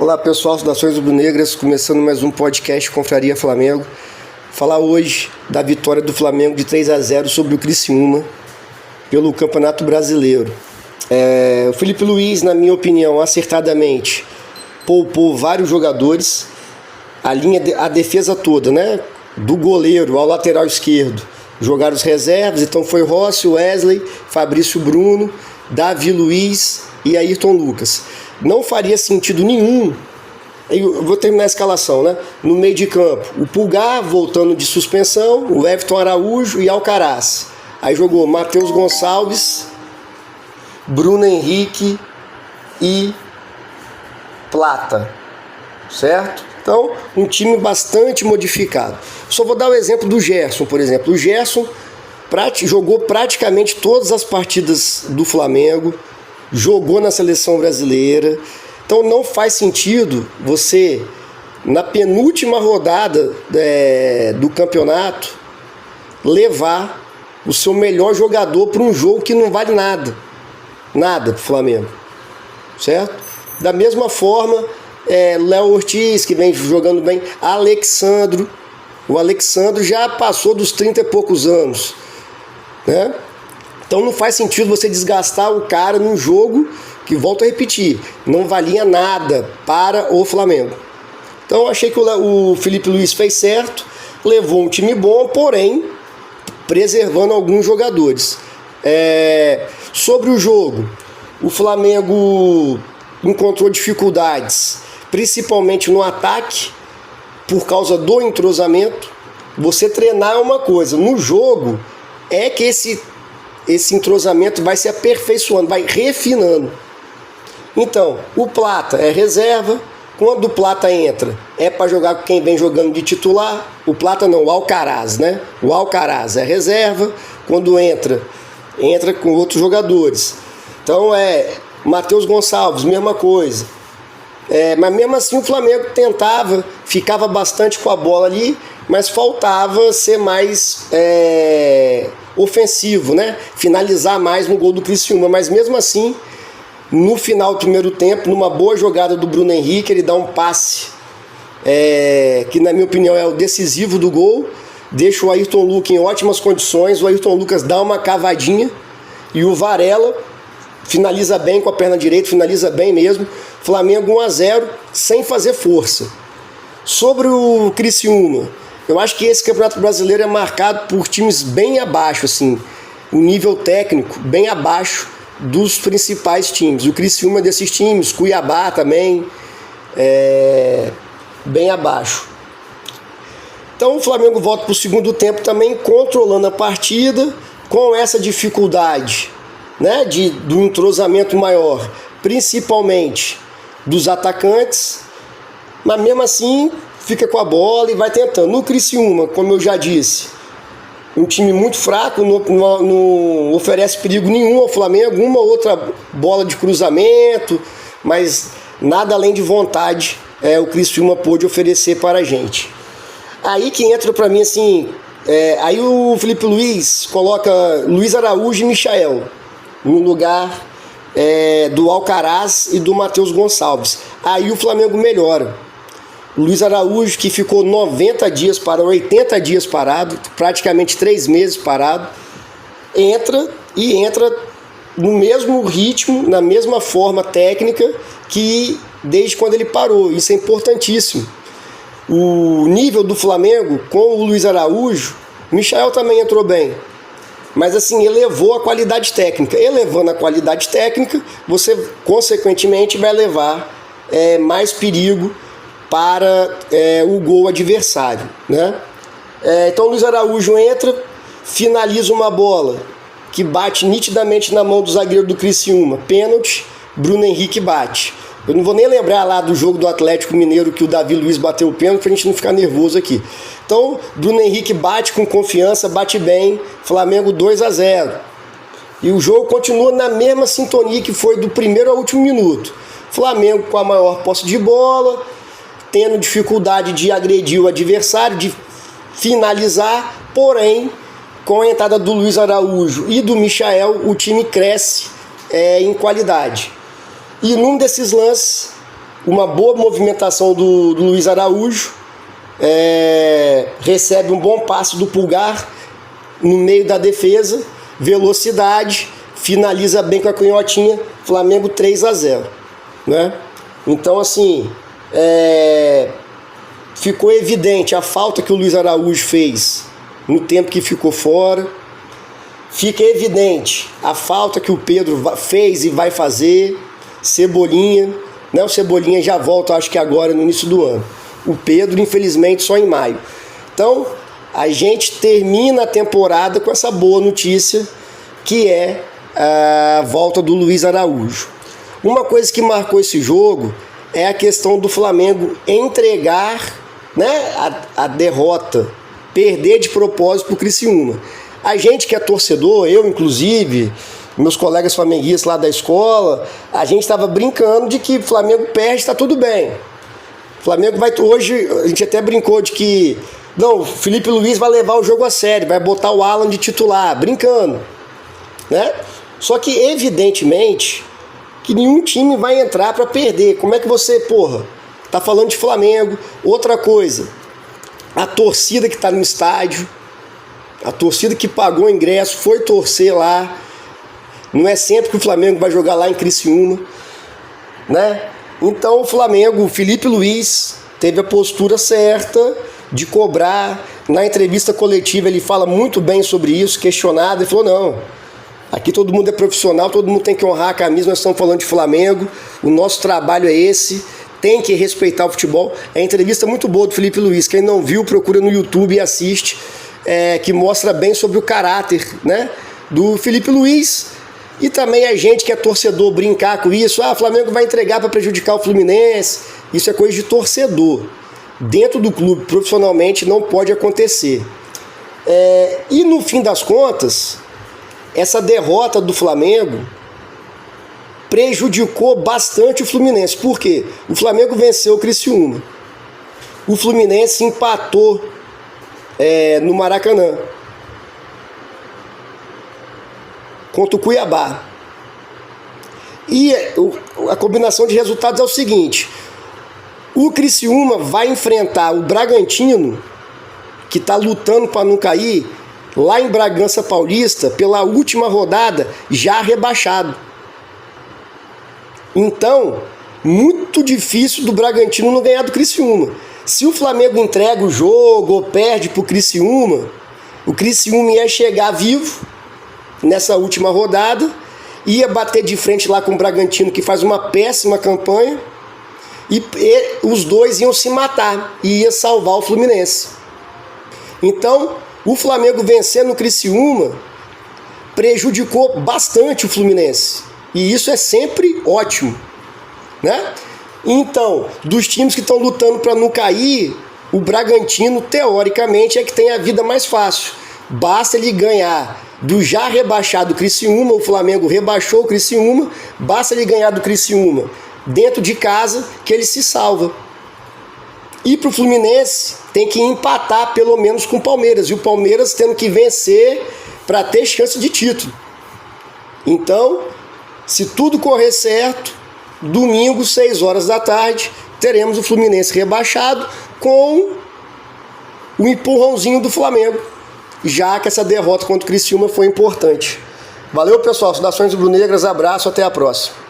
Olá pessoal, saudações rubro-negras, começando mais um podcast Confraria Flamengo. Falar hoje da vitória do Flamengo de 3-0 sobre o Criciúma pelo Campeonato Brasileiro. O Felipe Luiz, na minha opinião, acertadamente poupou vários jogadores, a defesa toda, né? Do goleiro ao lateral esquerdo, jogaram os reservas, então foi Rossi, Wesley, Fabrício Bruno, Davi Luiz e Ayrton Lucas. Não faria sentido nenhum, eu vou terminar a escalação, né? No meio de campo, o Pulgar voltando de suspensão, o Everton Araújo e Alcaraz. Aí jogou Matheus Gonçalves, Bruno Henrique e Plata, certo? Então, um time bastante modificado. Só vou dar o exemplo do Gerson, por exemplo. O Gerson jogou praticamente todas as partidas do Flamengo, jogou na seleção brasileira. Então não faz sentido você, na penúltima rodada do campeonato, levar o seu melhor jogador para um jogo que não vale nada. Nada para o Flamengo, certo? Da mesma forma, Léo Ortiz, que vem jogando bem, Alexandro. O Alexandro já passou dos 30 e poucos anos, né? Então não faz sentido você desgastar o cara num jogo que, volto a repetir, não valia nada para o Flamengo. Então achei que o Felipe Luiz fez certo, levou um time bom, porém preservando alguns jogadores. Sobre o jogo, o Flamengo encontrou dificuldades, principalmente no ataque, por causa do entrosamento. Você treinar é uma coisa, no jogo é que esse entrosamento vai se aperfeiçoando, vai refinando. Então, o Plata é reserva. Quando o Plata entra, é para jogar com quem vem jogando de titular. O Plata não, o Alcaraz, né? O Alcaraz é reserva. Quando entra com outros jogadores. Então, Matheus Gonçalves, mesma coisa. Mas mesmo assim o Flamengo ficava bastante com a bola ali, mas faltava ser mais ofensivo, né? Finalizar mais no gol do Criciúma. Mas mesmo assim, no final do primeiro tempo, numa boa jogada do Bruno Henrique, ele dá um passe que na minha opinião é o decisivo do gol, deixa o Ayrton Lucas em ótimas condições. O Ayrton Lucas dá uma cavadinha e o Varela finaliza bem com a perna direita, finaliza bem mesmo. Flamengo 1-0 sem fazer força. Sobre o Criciúma, eu acho que esse Campeonato Brasileiro é marcado por times bem abaixo, assim, o nível técnico bem abaixo dos principais times. O Criciúma é desses times, Cuiabá também, bem abaixo. Então o Flamengo volta para o segundo tempo também controlando a partida, com essa dificuldade, né, do entrosamento maior, principalmente dos atacantes, mas mesmo assim fica com a bola e vai tentando. No Criciúma, como eu já disse, um time muito fraco, não oferece perigo nenhum ao Flamengo, uma outra bola de cruzamento, mas nada além de vontade o Criciúma pôde oferecer para a gente. Aí que entra para mim assim, aí o Felipe Luiz coloca Luiz Araújo e Michael no lugar do Alcaraz e do Matheus Gonçalves. Aí o Flamengo melhora. Luiz Araújo, que ficou 90 dias parado, 80 dias parado, praticamente 3 meses parado, entra no mesmo ritmo, na mesma forma técnica que desde quando ele parou. Isso é importantíssimo. O nível do Flamengo com o Luiz Araújo, Michael também entrou bem, mas assim, elevou a qualidade técnica. Elevando a qualidade técnica, você consequentemente vai levar mais perigo para o gol adversário, né? Então o Luiz Araújo entra, finaliza uma bola que bate nitidamente na mão do zagueiro do Criciúma, pênalti, Bruno Henrique bate. Eu não vou nem lembrar lá do jogo do Atlético Mineiro que o Davi Luiz bateu o pênalti, pra gente não ficar nervoso aqui. Então, Bruno Henrique bate com confiança, bate bem, Flamengo 2-0. E o jogo continua na mesma sintonia que foi do primeiro ao último minuto. Flamengo com a maior posse de bola, tendo dificuldade de agredir o adversário, de finalizar, porém, com a entrada do Luiz Araújo e do Michael, o time cresce em qualidade. E num desses lances, uma boa movimentação do Luiz Araújo, recebe um bom passe do Pulgar no meio da defesa, velocidade, finaliza bem com a canhotinha, Flamengo 3-0, né? Então, assim, ficou evidente a falta que o Luiz Araújo fez no tempo que ficou fora. Fica evidente a falta que o Pedro fez e vai fazer. Cebolinha, né? O Cebolinha já volta, acho que agora no início do ano. O Pedro, infelizmente, só em maio. Então, a gente termina a temporada com essa boa notícia, que é a volta do Luiz Araújo. Uma coisa que marcou esse jogo é a questão do Flamengo entregar, né, a derrota, perder de propósito para o Criciúma. A gente que é torcedor, eu inclusive, meus colegas flamenguistas lá da escola, a gente estava brincando de que o Flamengo perde, está tudo bem. O Flamengo vai... Hoje, a gente até brincou de que... Não, o Felipe Luiz vai levar o jogo a sério, vai botar o Alan de titular, brincando, né? Só que, evidentemente, que nenhum time vai entrar para perder. Como é que você, tá falando de Flamengo? Outra coisa, a torcida que está no estádio, a torcida que pagou o ingresso, foi torcer lá. Não é sempre que o Flamengo vai jogar lá em Criciúma, né? Então o Flamengo, o Felipe Luiz, teve a postura certa de cobrar. Na entrevista coletiva ele fala muito bem sobre isso, questionado, ele falou, não, aqui todo mundo é profissional, todo mundo tem que honrar a camisa, nós estamos falando de Flamengo, o nosso trabalho é esse, tem que respeitar o futebol. É uma entrevista muito boa do Felipe Luiz, quem não viu, procura no YouTube e assiste, que mostra bem sobre o caráter, né, do Felipe Luiz. E também a gente que é torcedor brincar com isso, o Flamengo vai entregar para prejudicar o Fluminense, isso é coisa de torcedor. Dentro do clube, profissionalmente, não pode acontecer. E no fim das contas, essa derrota do Flamengo prejudicou bastante o Fluminense. Por quê? O Flamengo venceu o Criciúma. O Fluminense empatou no Maracanã contra o Cuiabá. E a combinação de resultados é o seguinte: o Criciúma vai enfrentar o Bragantino, que está lutando para não cair, lá em Bragança Paulista, pela última rodada, já rebaixado. Então, muito difícil do Bragantino não ganhar do Criciúma. Se o Flamengo entrega o jogo ou perde para o Criciúma ia chegar vivo nessa última rodada, ia bater de frente lá com o Bragantino, que faz uma péssima campanha, e os dois iam se matar e ia salvar o Fluminense. Então, o Flamengo vencendo o Criciúma prejudicou bastante o Fluminense, e isso é sempre ótimo, né? Então, dos times que estão lutando para não cair, o Bragantino, teoricamente, é que tem a vida mais fácil. Basta ele ganhar do já rebaixado Criciúma, o Flamengo rebaixou o Criciúma, basta ele ganhar do Criciúma dentro de casa que ele se salva. E para o Fluminense tem que empatar pelo menos com o Palmeiras, e o Palmeiras tendo que vencer para ter chance de título. Então, se tudo correr certo, domingo, 6 horas da tarde, teremos o Fluminense rebaixado com o empurrãozinho do Flamengo, já que essa derrota contra o Criciúma foi importante. Valeu, pessoal. Saudações rubro-negras, abraço, até a próxima.